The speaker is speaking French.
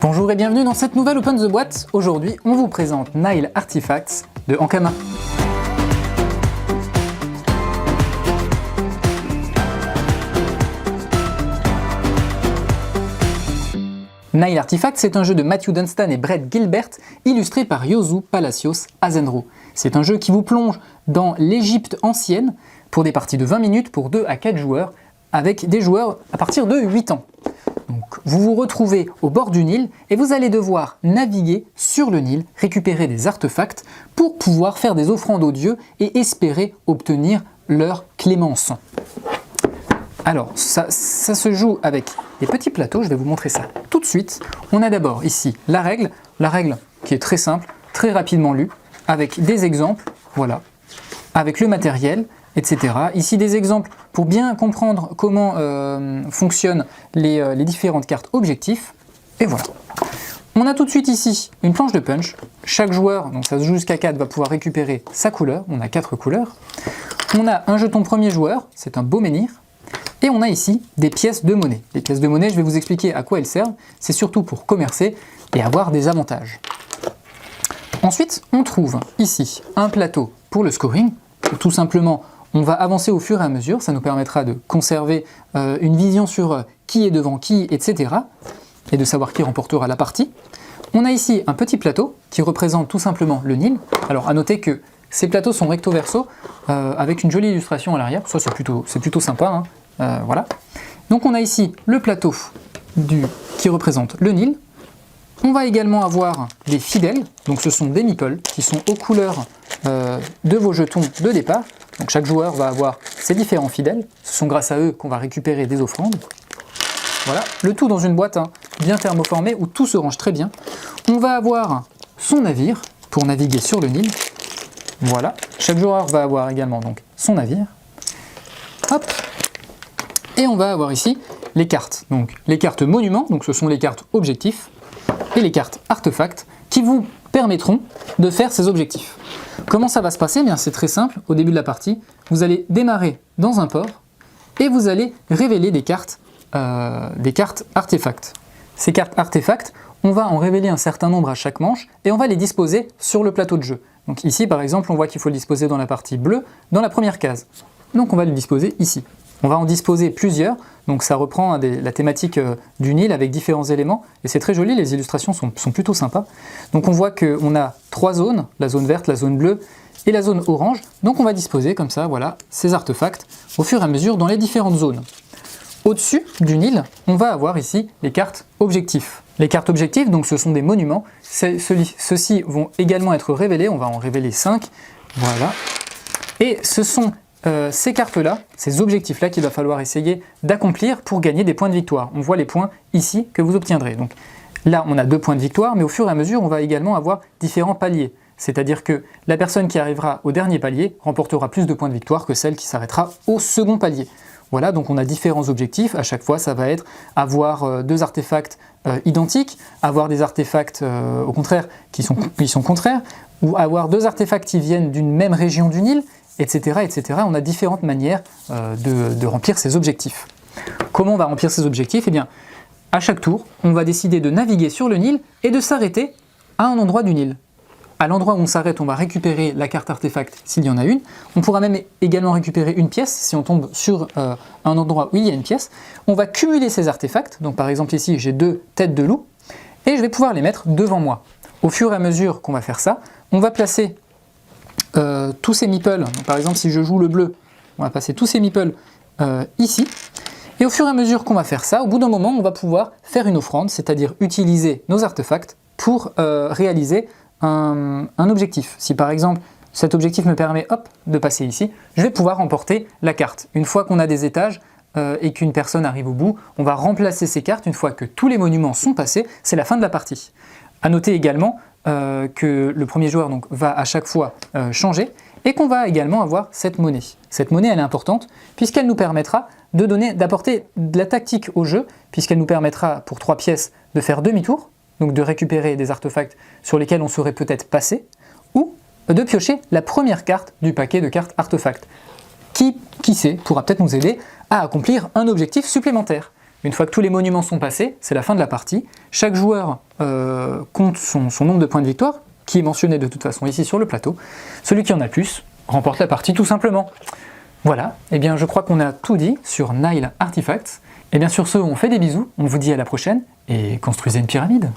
Bonjour et bienvenue dans cette nouvelle Open the Boîte. Aujourd'hui, on vous présente Nile Artifacts de Ankama. Nile Artifacts, c'est un jeu de Matthew Dunstan et Brett Gilbert, illustré par Yosu Palacios Azenro. C'est un jeu qui vous plonge dans l'Égypte ancienne pour des parties de 20 minutes pour 2 à 4 joueurs, avec des joueurs à partir de 8 ans. Donc, vous vous retrouvez au bord du Nil et vous allez devoir naviguer sur le Nil, récupérer des artefacts pour pouvoir faire des offrandes aux dieux et espérer obtenir leur clémence. Alors, ça se joue avec des petits plateaux, je vais vous montrer ça tout de suite. On a d'abord ici la règle qui est très simple, très rapidement lue, avec des exemples, voilà, avec le matériel, etc. Ici des exemples pour bien comprendre comment fonctionnent les différentes cartes objectifs. Et voilà. On a tout de suite ici une planche de punch. Chaque joueur, donc ça se joue jusqu'à 4, va pouvoir récupérer sa couleur. On a 4 couleurs. On a un jeton premier joueur, c'est un beau menhir. Et on a ici des pièces de monnaie. Les pièces de monnaie, je vais vous expliquer à quoi elles servent. C'est surtout pour commercer et avoir des avantages. Ensuite, on trouve ici un plateau pour le scoring. Tout simplement, on va avancer au fur et à mesure, ça nous permettra de conserver une vision sur qui est devant qui, etc. et de savoir qui remportera la partie. On a ici un petit plateau qui représente tout simplement le Nil. Alors à noter que ces plateaux sont recto verso avec une jolie illustration à l'arrière, ça c'est plutôt sympa, hein. Voilà. Donc on a ici le plateau qui représente le Nil. On va également avoir des fidèles, donc ce sont des meeples qui sont aux couleurs de vos jetons de départ. Donc chaque joueur va avoir ses différents fidèles, ce sont grâce à eux qu'on va récupérer des offrandes. Voilà, le tout dans une boîte bien thermoformée où tout se range très bien. On va avoir son navire pour naviguer sur le Nil. Voilà, chaque joueur va avoir également donc son navire. Hop. Et on va avoir ici les cartes. Donc les cartes monuments, donc ce sont les cartes objectifs, et les cartes artefacts qui vous permettront de faire ces objectifs. Comment ça va se passer? Bien, c'est très simple. Au début de la partie, vous allez démarrer dans un port et vous allez révéler des cartes artefacts. Ces cartes artefacts, on va en révéler un certain nombre à chaque manche et on va les disposer sur le plateau de jeu. Donc ici, par exemple, on voit qu'il faut le disposer dans la partie bleue, dans la première case. Donc on va le disposer ici. On va en disposer plusieurs, donc ça reprend la thématique du Nil avec différents éléments, et c'est très joli, les illustrations sont plutôt sympas. Donc on voit qu'on a 3 zones, la zone verte, la zone bleue et la zone orange, donc on va disposer comme ça, voilà, ces artefacts au fur et à mesure dans les différentes zones. Au-dessus du Nil, on va avoir ici les cartes objectifs. Les cartes objectifs, donc ce sont des monuments, ceux-ci vont également être révélés, on va en révéler 5, voilà, et ce sont ces cartes-là, ces objectifs-là qu'il va falloir essayer d'accomplir pour gagner des points de victoire. On voit les points ici que vous obtiendrez. Donc là, on a 2 points de victoire, mais au fur et à mesure, on va également avoir différents paliers. C'est-à-dire que la personne qui arrivera au dernier palier remportera plus de points de victoire que celle qui s'arrêtera au second palier. Voilà, donc on a différents objectifs. À chaque fois, ça va être avoir 2 artefacts identiques, avoir des artefacts au contraire qui sont contraires, ou avoir 2 artefacts qui viennent d'une même région du Nil, etc., etc. On a différentes manières de remplir ces objectifs. Comment on va remplir ces objectifs? Eh bien, à chaque tour, on va décider de naviguer sur le Nil et de s'arrêter à un endroit du Nil. À l'endroit où on s'arrête, on va récupérer la carte artefact s'il y en a une. On pourra même également récupérer une pièce si on tombe sur un endroit où il y a une pièce. On va cumuler ces artefacts. Donc par exemple ici, j'ai 2 têtes de loup et je vais pouvoir les mettre devant moi. Au fur et à mesure qu'on va faire ça, on va placer tous ces meeples, donc par exemple si je joue le bleu, on va passer tous ces meeples ici, et au fur et à mesure qu'on va faire ça, au bout d'un moment on va pouvoir faire une offrande, c'est-à-dire utiliser nos artefacts pour réaliser un objectif. Si par exemple cet objectif me permet de passer ici, je vais pouvoir remporter la carte. Une fois qu'on a des étages et qu'une personne arrive au bout, on va remplacer ces cartes. Une fois que tous les monuments sont passés, c'est la fin de la partie. A noter également que le premier joueur donc, va à chaque fois changer et qu'on va également avoir cette monnaie. Cette monnaie, elle est importante puisqu'elle nous permettra d'apporter de la tactique au jeu, puisqu'elle nous permettra pour 3 pièces de faire demi-tour, donc de récupérer des artefacts sur lesquels on serait peut-être passé, ou de piocher la première carte du paquet de cartes artefacts, qui sait, pourra peut-être nous aider à accomplir un objectif supplémentaire. Une fois que tous les monuments sont passés, c'est la fin de la partie. Chaque joueur compte son nombre de points de victoire, qui est mentionné de toute façon ici sur le plateau. Celui qui en a le plus remporte la partie tout simplement. Voilà, et bien je crois qu'on a tout dit sur Nile Artifacts. Et bien sur ce, on fait des bisous, on vous dit à la prochaine, et construisez une pyramide.